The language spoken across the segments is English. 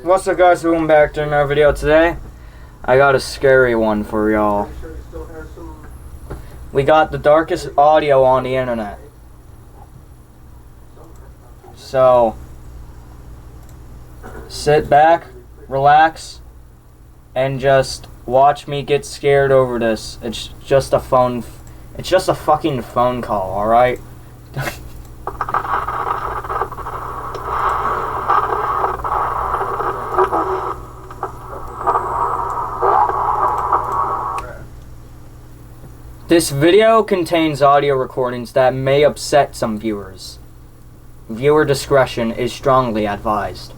What's up, guys? Welcome back to another video. Today I got a scary one for y'all. We got the darkest audio on the internet. So sit back, relax, and just watch me get scared over this. It's just a fucking phone call, alright? This video contains audio recordings that may upset some viewers. Viewer discretion is strongly advised.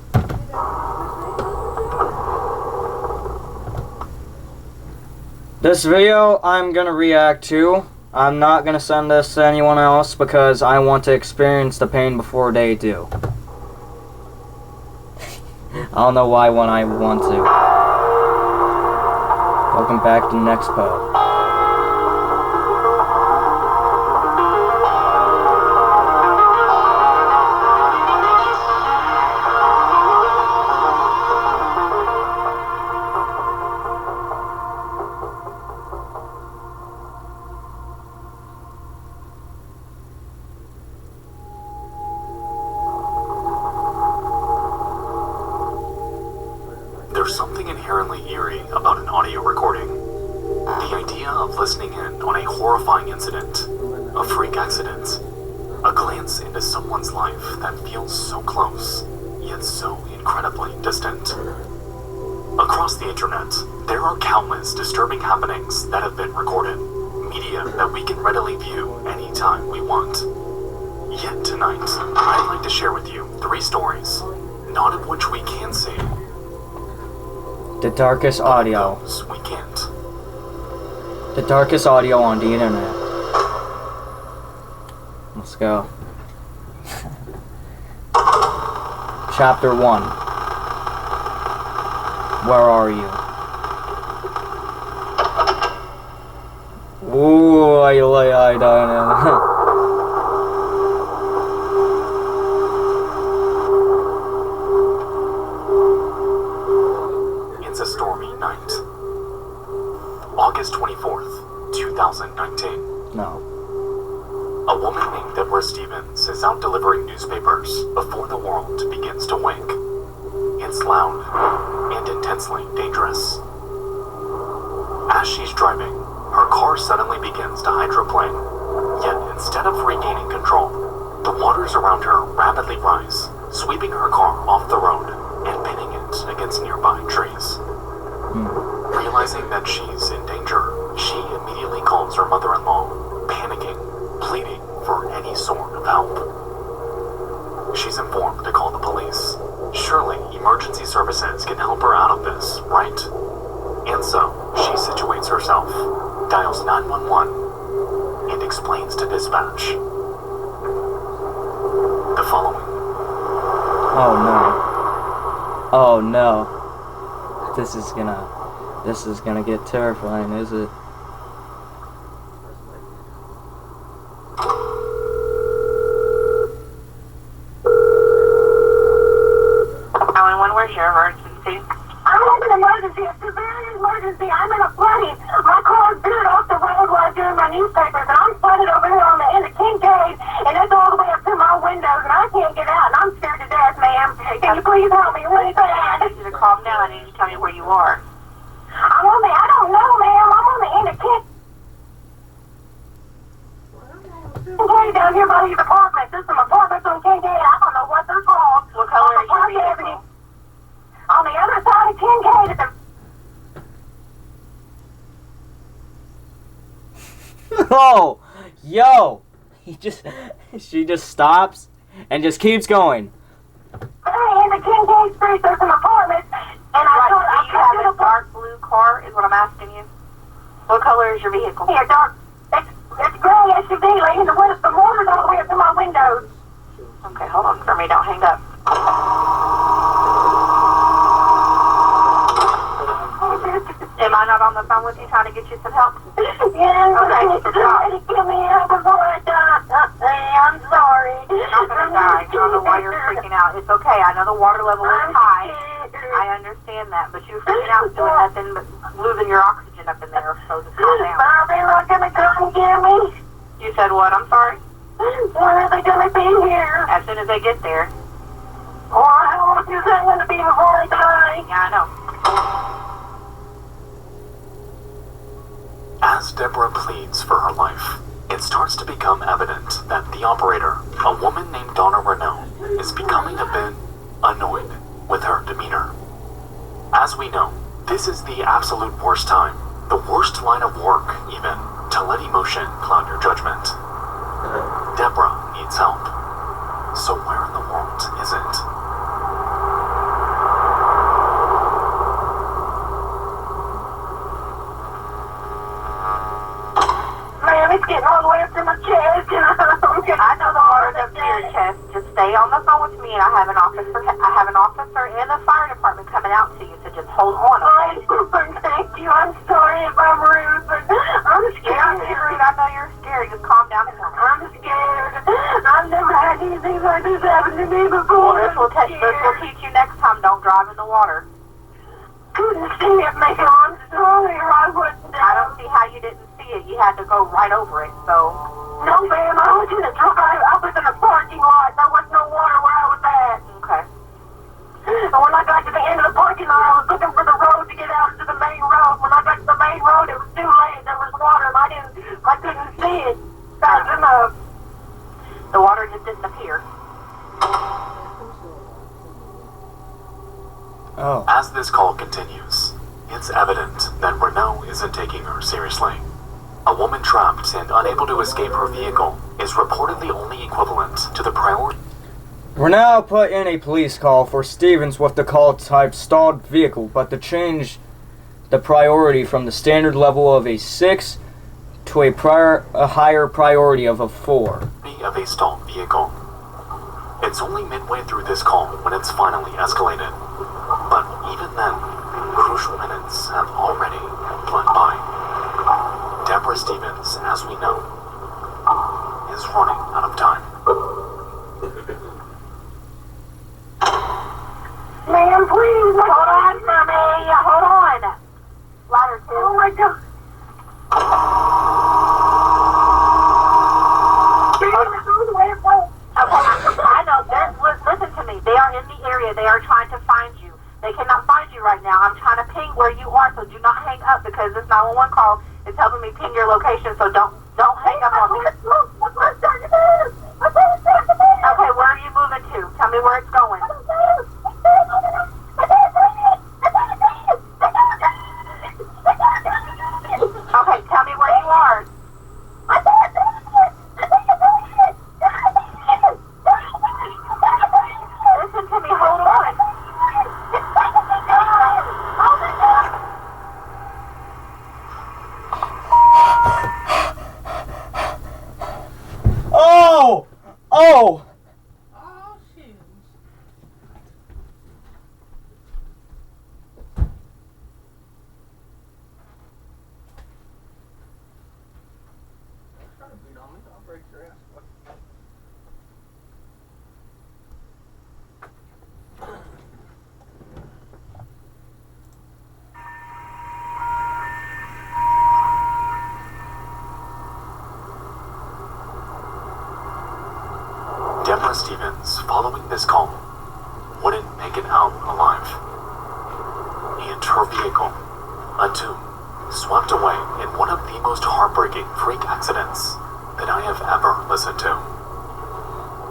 This video I'm gonna react to. I'm not gonna send this to anyone else because I want to experience the pain before they do. I don't know why when I want to. Welcome back to Nexpo. There's something inherently eerie about an audio recording. The idea of listening in on a horrifying incident, a freak accident, a glance into someone's life that feels so close, yet so incredibly distant. Across the internet, there are countless disturbing happenings that have been recorded, media that we can readily view anytime we want. Yet tonight, I'd like to share with you 3 stories, none of which we can see. The darkest audio. We can't. The darkest audio on the internet. Let's go. Chapter 1. Where are you? Ooh, I don't know. It's a stormy night. August 24th, 2019. No. A woman named Deborah Stevens is out delivering newspapers before the world begins to wake. It's loud and intensely dangerous. As she's driving, her car suddenly begins to hydroplane. Yet instead of regaining control, the waters around her rapidly rise, sweeping her car off the road and pinning it against nearby trees. Realizing that she's in danger, she immediately calls her mother-in-law, panicking, pleading for any sort of help. She's informed to call the police. Surely emergency services can help her out of this, right? And so, she situates herself, dials 911, and explains to dispatch the following. Oh no. Oh no. This is gonna get terrifying, is it? Where's your emergency? I'm having an emergency, a severe emergency. I'm in a flooding. My car's veered off the road while I'm doing my newspapers, and I'm flooded over here on the end of Kincaid, and it's all the way up to my windows, and I can't get out, and I'm scared to death, ma'am. Can you please help me really I bad? need you to calm down. I need you to tell me where you are. I don't know, ma'am. I'm on the end of Kincaid down here by these apartments. There's some apartments on Kincaid. I don't know what they're called. What color is your Park vehicle? Avenue. On the other side of Kincaid at the... Oh, yo, she just stops and just keeps going. Hey, in the Kincaid Street, there's some apartments, and I thought I Do you have a dark blue car, is what I'm asking you? What color is your vehicle? Yeah, dark. It's gray SUV, lady. The water's all the way up to my windows. Okay, hold on for me. Don't hang up. Am I not on the phone with you trying to get you some help? Yeah, Okay, somebody give me help before I die. I'm sorry. You're not going to die. I don't know why you're freaking out. It's okay. I know the water level is high. I understand that, but you freaking out doing nothing but losing your oxygen up in there, so just calm down. Are they not gonna come and get me? You said what? I'm sorry? When are they gonna be here? As soon as they get there. Or how long is that gonna be before I die? Yeah, I know. As Deborah pleads for her life, it starts to become evident that the operator, a woman named Donna Renault, is becoming a bit annoyed with her demeanor. As we know, this is the absolute worst time, the worst line of work, even, to let emotion cloud your judgment. Deborah needs help. So where in the world is it? Man, it's getting all the way up to my chest. I know the water's up to your chest. Just stay on the phone with me, and I have an officer and the fire department coming out to you. So just hold on, okay? Thank you. I'm sorry if I'm rude, but I'm scared. I know you're scared. Just calm down for me. I'm scared. I've never had anything like this happen to me before. This will teach you next time. Don't drive in the water. Couldn't see it, man. I'm sorry, or I wouldn't. I don't see how you didn't see it. You had to go right over it. So No, ma'am. I was in a truck. I was in a parking lot. There was no water where I was at. okay. And when I got to the end of the parking lot, I was looking for the road to get out to the main road. When I got to the main road, it was too late. There was water, and I couldn't see it fast enough. The water just disappeared. Oh. As this call continues, it's evident that Renault isn't taking her seriously. A woman trapped and unable to escape her vehicle is reportedly only equivalent to the priority. We're now put in a police call for Stevens with the call type stalled vehicle, but to change the priority from the standard level of a 6 to a higher priority of a 4. Of a stalled vehicle. It's only midway through this call when it's finally escalated. But even then, crucial minutes have already bled by. Deborah Stevens, as we know, is running out of time. Ma'am, please, Hold on for me. Hold on. Louder, too. Oh my God. I know. Listen to me. They are in the area. They are trying to find you. They cannot find you right now. I'm trying to ping where you are, so do not hang up because this 911 call is helping me ping your location. So don't hang up on me. Okay, where are you moving to? Tell me where it's going. Okay, tell me where you are. Listen to me. Hold on. Oh! Oh! Oh, shoot. Try to beat on me, I'll break your ass. Deborah Stevens, following this call, wouldn't make it out alive. And her vehicle, a tomb, swept away in one of the most heartbreaking freak accidents that I have ever listened to.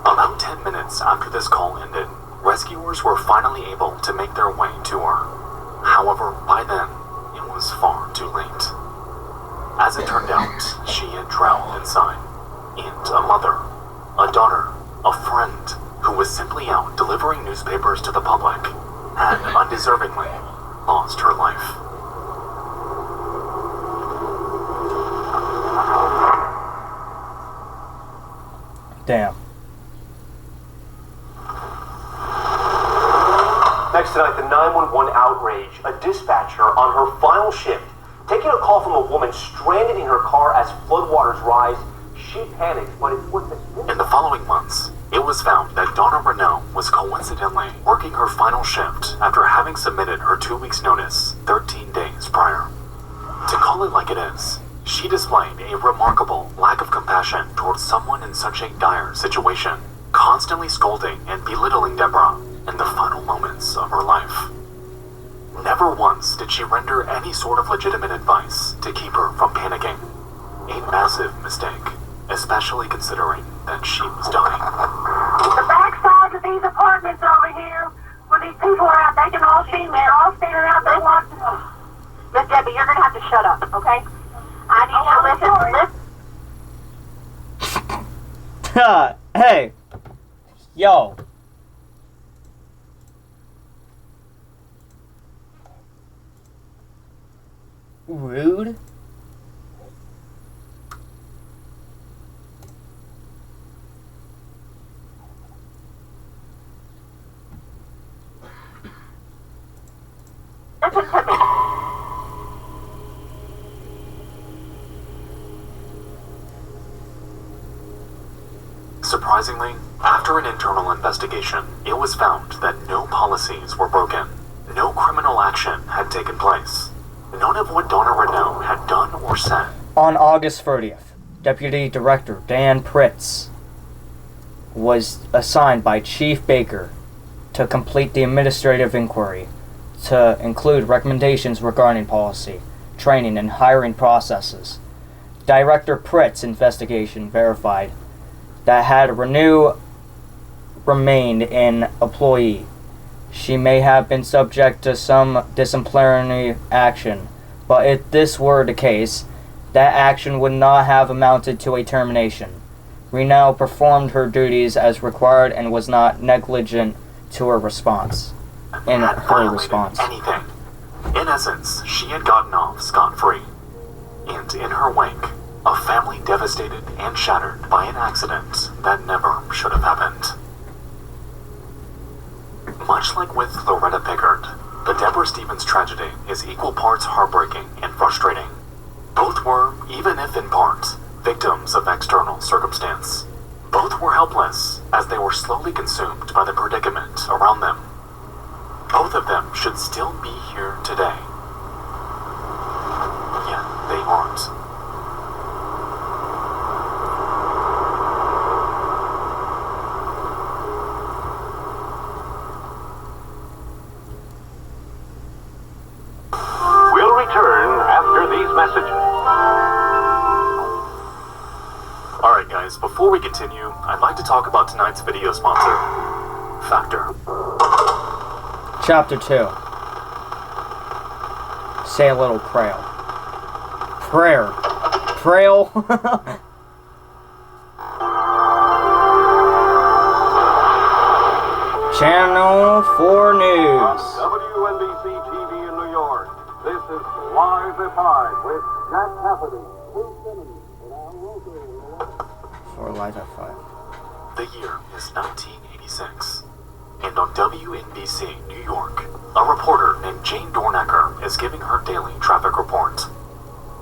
About 10 minutes after this call ended, rescuers were finally able to make their way to her. However, by then, it was far too late. As it turned out, she had drowned inside, and a mother, a daughter, a friend who was simply out delivering newspapers to the public had undeservingly lost her life. Damn. Next tonight, the 911 outrage. A dispatcher on her final shift, taking a call from a woman stranded in her car as floodwaters rise. She panics, but it's what the... In the following months, It was found that Donna Renault was coincidentally working her final shift after having submitted her 2 weeks' notice 13 days prior. To call it like it is, she displayed a remarkable lack of compassion towards someone in such a dire situation, constantly scolding and belittling Deborah in the final moments of her life. Never once did she render any sort of legitimate advice to keep her from panicking. A massive mistake, especially considering that she was dying. The backside of these apartments over here, where these people are at, they can all see me. They're all standing out. They want to... Miss Debbie, you're gonna have to shut up, okay? I need you to listen. Hey. Yo. Rude. Listen to me. Surprisingly, after an internal investigation, it was found that no policies were broken. No criminal action had taken place. None of what Donna Renault had done or said. On August 30th, Deputy Director Dan Pritz was assigned by Chief Baker to complete the administrative inquiry, to include recommendations regarding policy, training, and hiring processes. Director Pritz's investigation verified that had Renew remained an employee, she may have been subject to some disciplinary action, but if this were the case, that action would not have amounted to a termination. Renault performed her duties as required and was not negligent to her response. Had violated anything. In essence, she had gotten off scot-free. And in her wake, a family devastated and shattered by an accident that never should have happened. Much like with Loretta Pickard, the Deborah Stevens tragedy is equal parts heartbreaking and frustrating. Both were, even if in part, victims of external circumstance. Both were helpless as they were slowly consumed by the predicament around them. Both of them should still be here today. Yet they aren't. We'll return after these messages. Alright guys, before we continue, I'd like to talk about tonight's video sponsor, Factor. Chapter 2. Say a little prayer. Prayer. Prayer? Channel 4 News. WNBC TV in New York. This is Live at 5 with Jack Cafferty, Bruce Simmons, and our local. For Live at 5. The year is 1986, and on WNBC New York, a reporter named Jane Dornacker is giving her daily traffic report.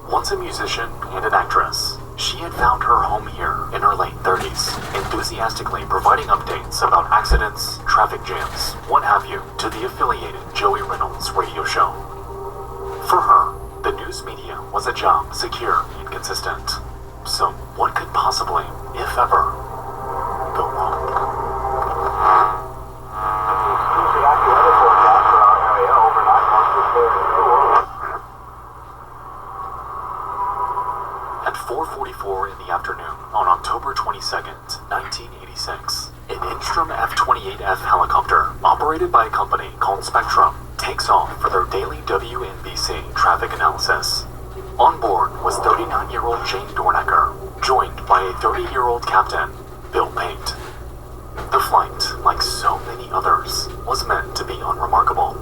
Once a musician and an actress, she had found her home here in her late 30s, enthusiastically providing updates about accidents, traffic jams, what have you, to the affiliated Joey Reynolds radio show. For her, the news media was a job secure and consistent. So what could possibly, if ever, go wrong? At 4:44 in the afternoon on October 22nd, 1986, an Instrom F-28F helicopter operated by a company called Spectrum takes off for their daily WNBC traffic analysis. On board was 39-year-old Jane Dornacker, joined by a 30-year-old captain, Bill Pate. The flight, like so many others, was meant to be unremarkable.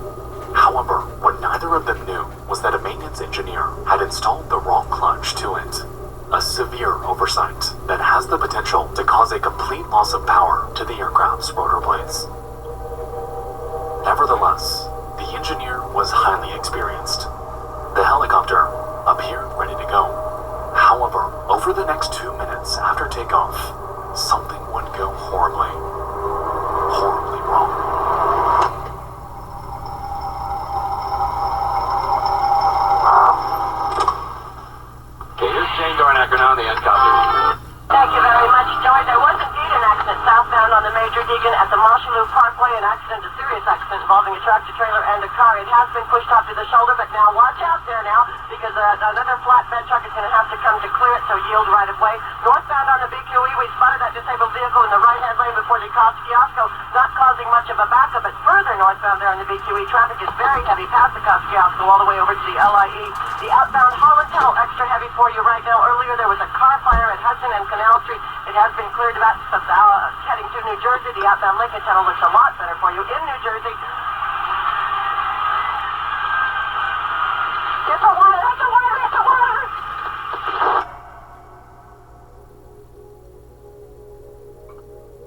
However, what neither of them knew was that a maintenance engineer had installed the wrong clutch to it. A severe oversight that has the potential to cause a complete loss of power to the aircraft's rotor blades. Nevertheless, the engineer was highly experienced. The helicopter appeared ready to go. However, over the next 2 minutes after takeoff, something would go horribly, horribly wrong. Okay, here's Jane Dornacker now, the end copy. Thank you very much, Joy. There was indeed an accident southbound on the Major Deegan at the Marshalloo Parkway, an accident, a serious accident involving a tractor-trailer and a car. It has been pushed off to the shoulder, but now watch out there now, because another flatbed truck is going to have to come to clear it, so yield right of way. Northbound on the BQE, we spotted that disabled vehicle in the right-hand lane before the Kiosko, not causing much of a backup, but further northbound there on the BQE, traffic is very heavy past the Kiosko all the way over to the LIE. The outbound Holland Tunnel, extra heavy for you right now. Earlier there was a car fire at Hudson and Canal Street. It has been cleared about heading to New Jersey. The outbound Lincoln Tunnel looks a lot better for you in New Jersey. Get the water, get the water, get the water!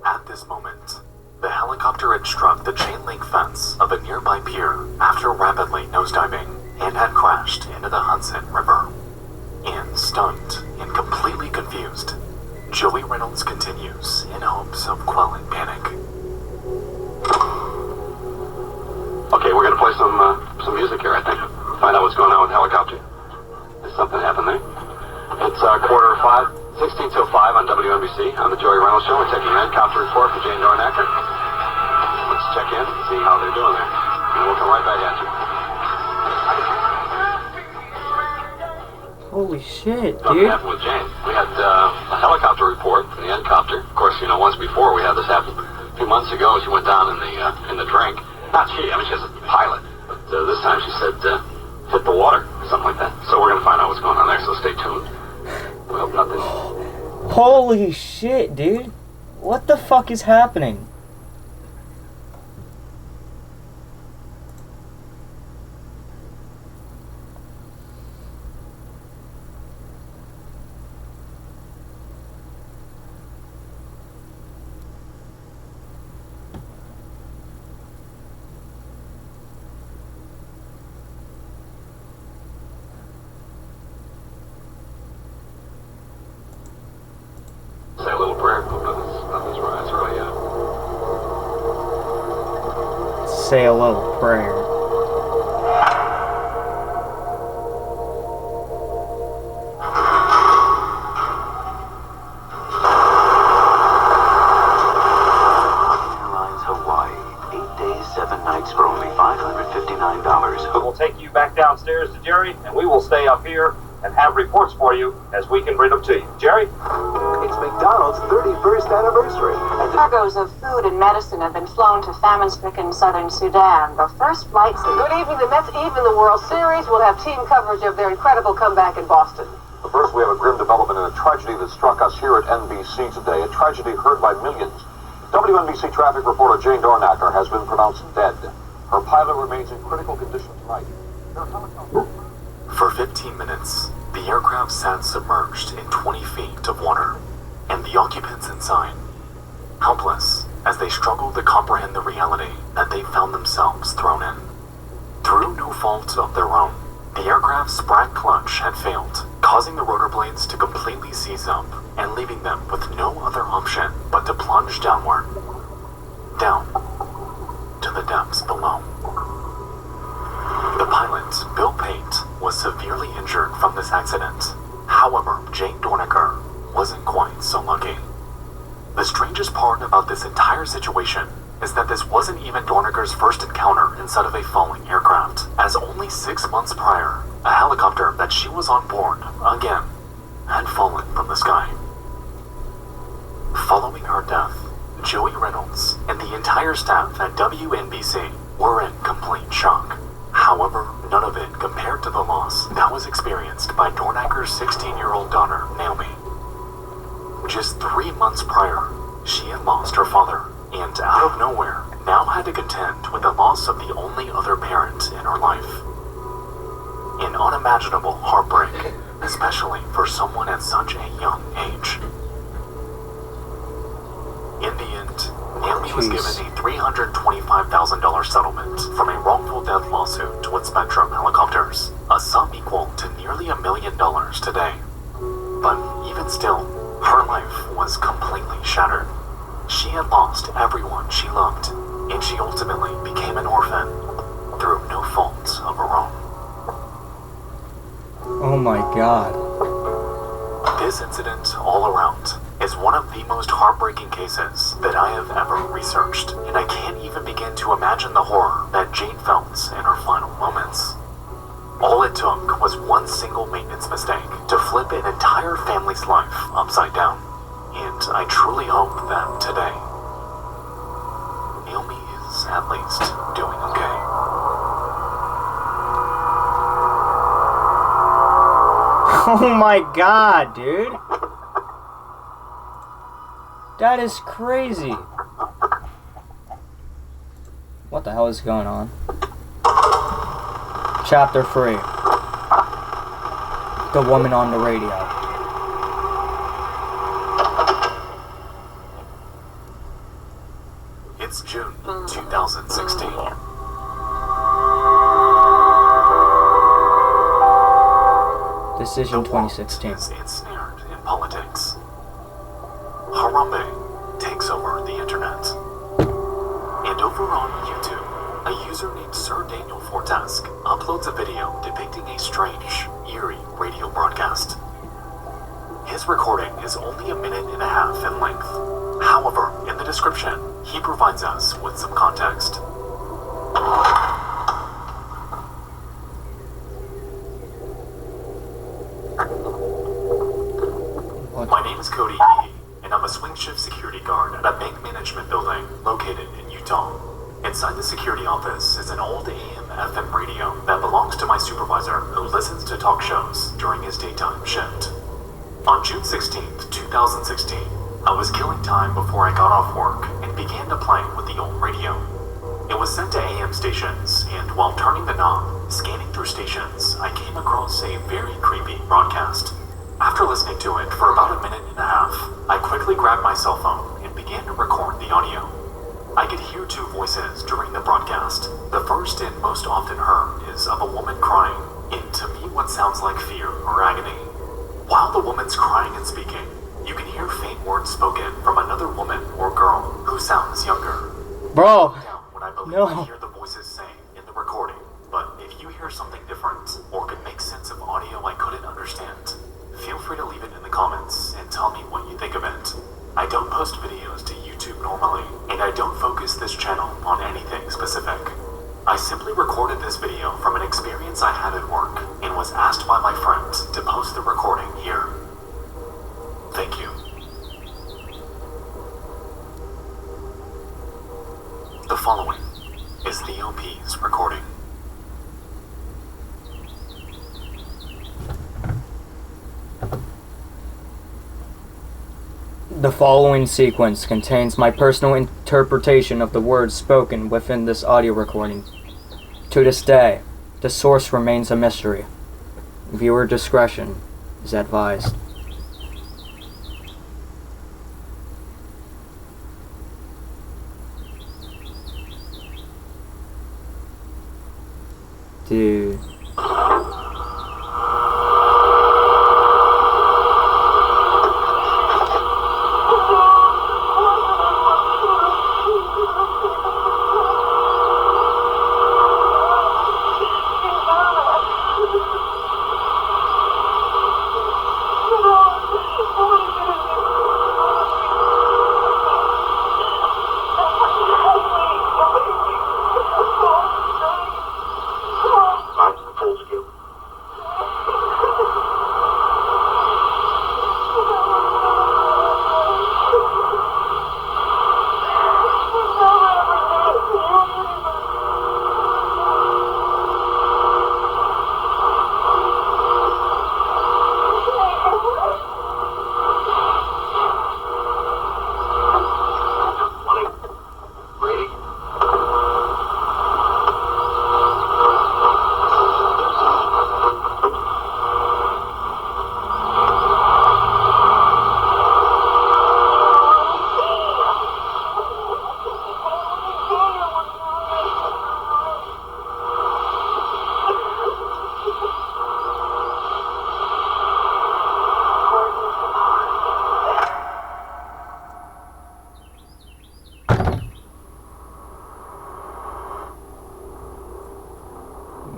At this moment, the helicopter had struck the chain link fence of a nearby pier after rapidly nosediving and had crashed into the Hudson River. And stunned and completely confused, Joey Reynolds continues in hopes of quelling panic. Okay, we're gonna play some music here, I think. Find out what's going on with the helicopter. Did something happen there? It's 16 till 5 on WNBC on the Joey Reynolds Show. We're taking an helicopter report for Jane Dornacker. Let's check in and see how they're doing there. And we'll come right back at you. Holy shit, Something dude. happened with Jane. We had a helicopter report from the N-copter. Of course, once before we had this happen. A few months ago, she went down in the drink. Not she, she's a pilot. But this time she said, hit the water, or something like that. So we're going to find out what's going on there, so stay tuned. We hope nothing. Holy shit, dude. What the fuck is happening? Say a little prayer. Hope nothing's wrong. It's really, Say a little prayer. Airlines Hawaii, 8 days, 7 nights for only $559. We'll take you back downstairs to Jerry, and we will stay up here and have reports for you as we can read them to you. Jerry? It's McDonald's 31st anniversary. Cargoes of food and medicine have been flown to famine-stricken southern Sudan. The first flights... Good evening. The Mets even the World Series will have team coverage of their incredible comeback in Boston. But first, we have a grim development in a tragedy that struck us here at NBC today. A tragedy heard by millions. WNBC traffic reporter Jane Dornacker has been pronounced dead. Her pilot remains in critical condition tonight. For 15 minutes, the aircraft sat submerged in 20 feet of water, and the occupants inside, helpless as they struggled to comprehend the reality that they found themselves thrown in. Through no fault of their own, the aircraft's sprung clutch had failed, causing the rotor blades to completely seize up and leaving them with no other option but to plunge downward, down to the depths below. The pilot, Bill Pate, was severely injured from this accident. However, Jane Dornacker wasn't quite so lucky. The strangest part about this entire situation is that this wasn't even Dornacker's first encounter inside of a falling aircraft, as only 6 months prior, a helicopter that she was on board, again, had fallen from the sky. Following her death, Joey Reynolds and the entire staff at WNBC were in complete shock. However, none of it compared to the loss that was experienced by Dornacker's 16-year-old daughter, Naomi. Just 3 months prior, she had lost her father, and out of nowhere, now had to contend with the loss of the only other parent in her life. An unimaginable heartbreak, especially for someone at such a young age. In the end, Naomi was given a $325,000 settlement from a wrongful death lawsuit with Spectrum Helicopters, a sum equal to nearly $1 million today. But even still, her life was completely shattered. She had lost everyone she loved, and she ultimately became an orphan through no fault of her own. Oh my god. This incident all around is one of the most heartbreaking cases that I have ever researched, and I can't even begin to imagine the horror that Jane felt in her final moments. All it took was one single maintenance mistake to flip an entire family's life upside down, and I truly hope that today, Naomi is at least doing okay. Oh my god, dude. That is crazy. What the hell is going on? Chapter 3. The woman on the radio. It's June 2016. Decision 2016. Is ensnared in politics. Harambe takes over the internet. And over on YouTube, a user named Sir Daniel Fortask uploads a video depicting a strange, eerie radio broadcast. His recording is only a minute and a half in length. However, in the description, he provides us with some context. My name is Cody E, and I'm a swing shift security guard at a bank management building located in Utah. Inside the security office is an old AM/FM radio that belongs to my supervisor, who listens to talk shows during his daytime shift. On June 16th, 2016, I was killing time before I got off work and began to play with the old radio. It was sent to AM stations, and while turning the knob, scanning through stations, I came across a very creepy broadcast. After listening to it for about a minute and a half, I quickly grabbed my cell phone and began to record the audio. I could hear two voices during the broadcast. The first and most often heard is of a woman crying, in to me what sounds like fear or agony. While the woman's crying and speaking, you can hear faint words spoken from another woman or girl who sounds younger. Bro, What I believe no. I hear the voices saying in the recording, but if you hear something different or can make sense of audio I couldn't understand, feel free to leave it in the comments and tell me what you think of it. I don't post videos to YouTube normally, and I don't focus this channel on anything specific. I simply recorded this video from an experience I had at work and was asked by my friend to post the recording here. Thank you. The following is Theo P's recording. The following sequence contains my personal interpretation of the words spoken within this audio recording. To this day, the source remains a mystery. Viewer discretion is advised. Dude.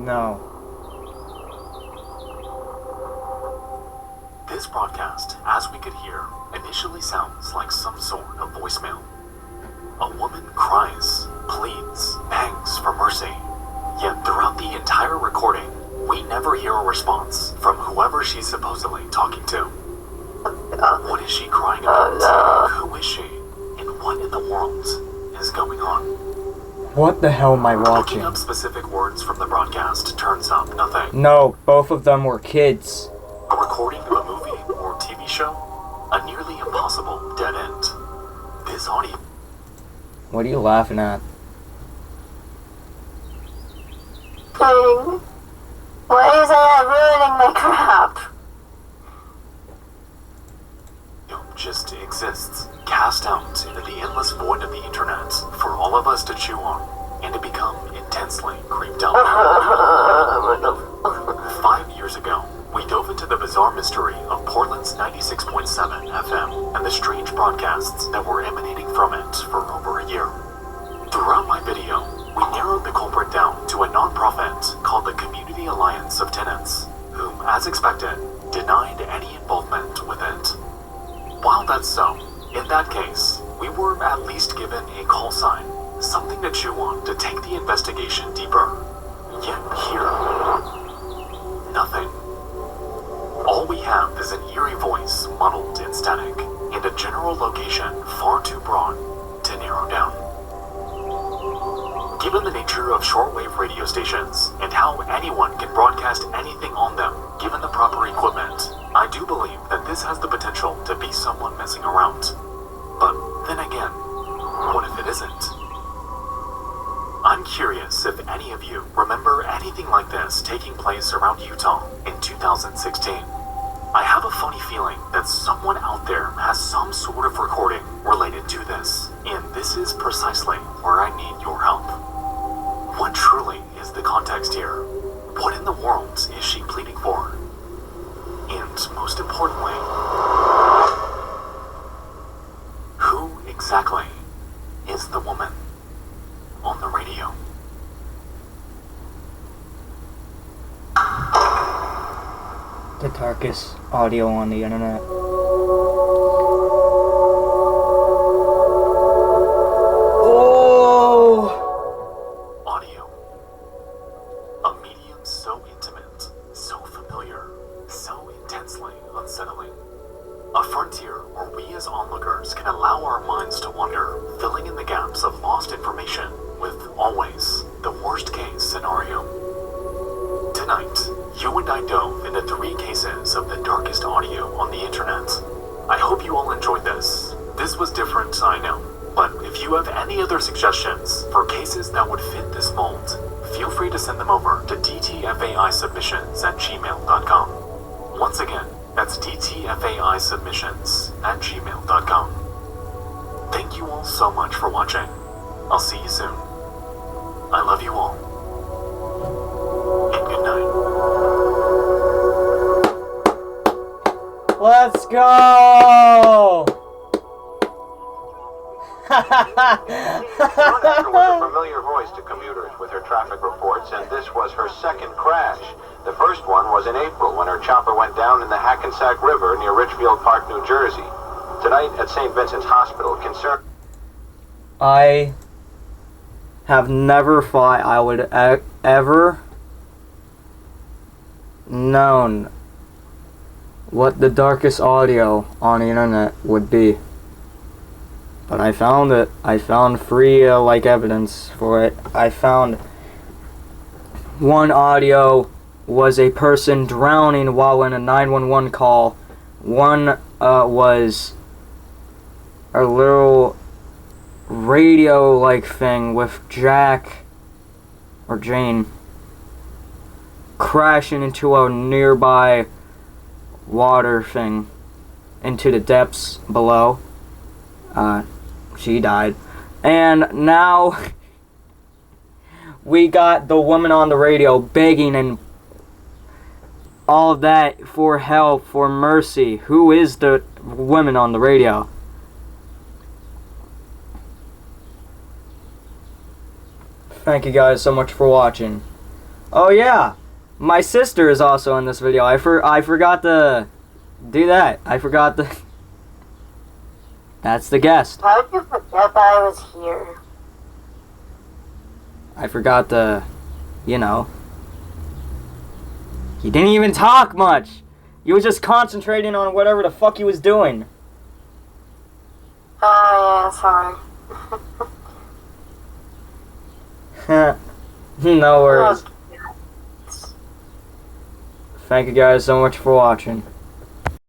No. This broadcast, as we could hear, initially sounds like some sort of voicemail. A woman cries, pleads, begs for mercy. Yet throughout the entire recording, we never hear a response from whoever she's supposedly talking to. What is she crying about? Who is she? And what in the world is going on? What the hell am I Looking watching? up specific words from the broadcast turns up nothing. No, both of them were kids. A recording of a movie or TV show? A nearly impossible dead end. This audio... What are you laughing at? Ping. Why is that ruining my crap? just exists, cast out into the endless void of the internet for all of us to chew on and to become intensely creeped out. 5 years ago, we dove into the bizarre mystery of Portland's 96.7 FM and the strange broadcasts that were emanating from it for over a year. Throughout my video, we narrowed the culprit down to a non-profit called the Community Alliance of Tenants, whom, as expected, denied any involvement with it. While that's so, in that case, we were at least given a call sign, something to chew on to take the investigation deeper. Yet here, nothing. All we have is an eerie voice muddled in static, and a general location far too broad to narrow down. Given the nature of shortwave radio stations, and how anyone can broadcast anything on them, given the proper equipment, I do believe that this has the potential to be someone messing around. But then again, what if it isn't? I'm curious if any of you remember anything like this taking place around Utah in 2016. I have a funny feeling that someone out there has some sort of recording related to this, and this is precisely where I need your help. What truly is the context here? What in the world is she pleading for? And most importantly, who exactly is the woman on the radio? The darkest audio on the internet. Oh! Audio. A medium so intimate, so familiar, so intensely unsettling. A frontier where we as onlookers can allow our minds to wander, filling in the gaps of lost information with always the worst case scenario. Tonight, you and I dove into 3 cases of the darkest audio on the internet. I hope you all enjoyed this. This was different, I know, but if you have any other suggestions for cases that would fit this mold, feel free to send them over to dtfaisubmissions@gmail.com. Once again, that's dtfaisubmissions@gmail.com. Thank you all so much for watching. I'll see you soon. I love you all. And good night. Let's go! was a familiar voice to commuters with her traffic reports, and this was her second crash. The first one was in April when her chopper went down in the Hackensack River near Richfield Park, New Jersey. Tonight at St. Vincent's Hospital, concern... I have never thought I would ever known what the darkest audio on the internet would be. But I found it. I found free evidence for it. I found one audio was a person drowning while in a 911 call. One was a little radio-like thing with Jack or Jane crashing into a nearby water thing into the depths below. She died. And now we got the woman on the radio begging and all of that for help, for mercy. Who is the woman on the radio? Thank you guys so much for watching. Oh yeah, my sister is also in this video. I forgot to do that. I forgot to. That's the guest. How did you forget that I was here? I forgot to, you know. He didn't even talk much. He was just concentrating on whatever the fuck he was doing. Oh, yeah, sorry. No worries. Thank you guys so much for watching.